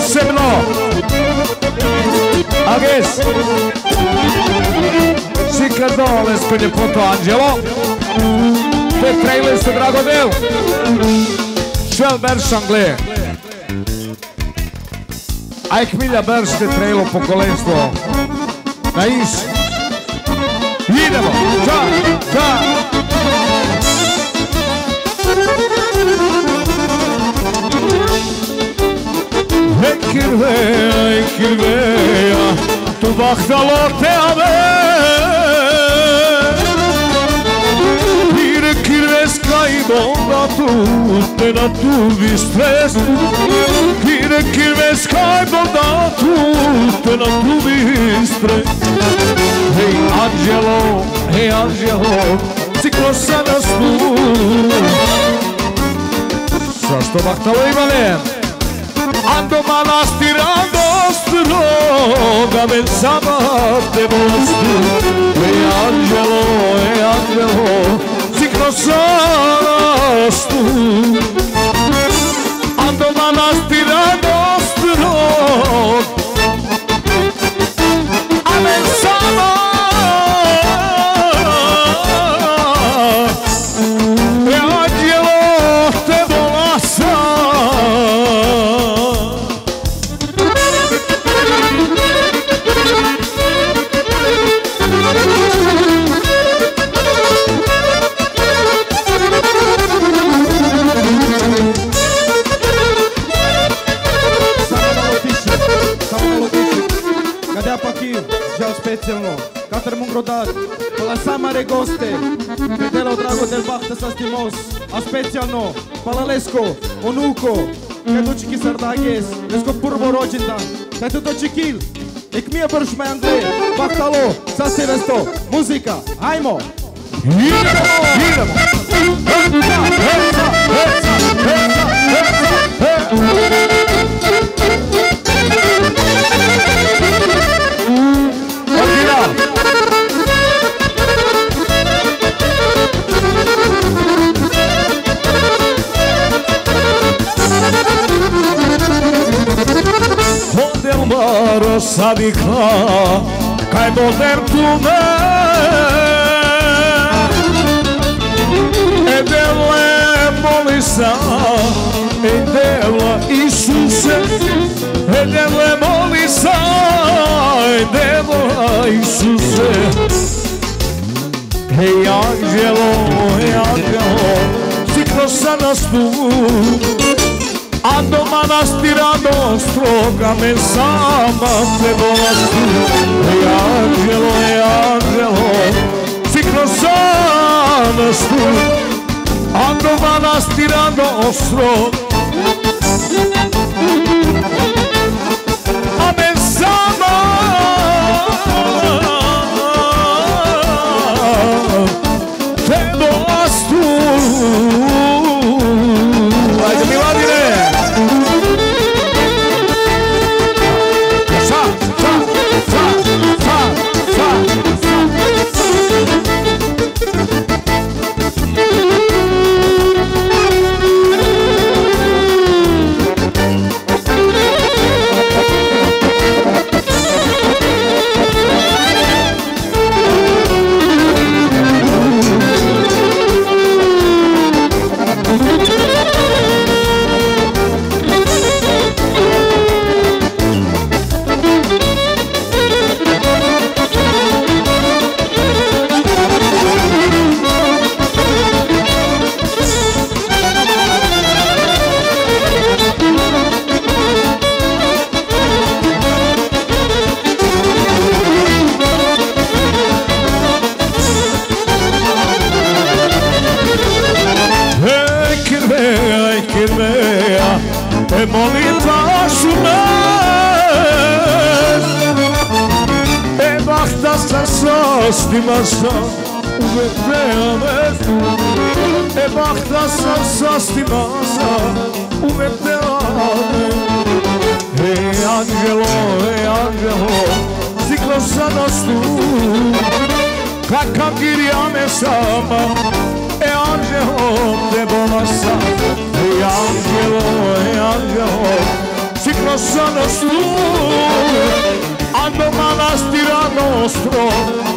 posebno Ages Sikardole s ljepoto Anđelo te trailer se Dragodel Švel Berš Angle Ajk Milja Berš te trailer pokolenstvo na Iš idemo ča Kirveja, tu bahtalo te ave Kirves kaybol tu te na tu vistres Kirves kaybol tu te na tu vistres Hey Angelo, ciklo sa nas tu Zašto bahtalo Ivane? Ando manastir, ando stroga, pensava te vostu Angelo, ciklo sanas tu Ando manastir, ando stroga, a pensava Angelo te volasa Specijalno, Katar Mungrodat, la samare goste, Fedelo Drago del Bahta sa stimos, a specijalno, Palalesco, Onuko, Kedučiki Sardages, Lesko prvo rođendan, taj tuto čikil, ik mi je brš me Andrej, Bahtalo, sa Sevesto, muzika, ajmo! Idemo! Maro sadika kaj doder tu me Edele molisa Edela Isuse Edele molisa Edela Isuse Hey Angelo Ciklo sa nas tu Ando manastir, ando stroga, pensava te vostu Angelo, ciklo sanas tu Ando manastir, ando stroga a pensava te vostu Ajde Miladine Stimasa uveteames Ebachta stimasa uveteames Hey Angelo Ciklo sanas tu Kakam giriame sama Angelo te bolasa Hey Angelo nostro, ando manastira nostro,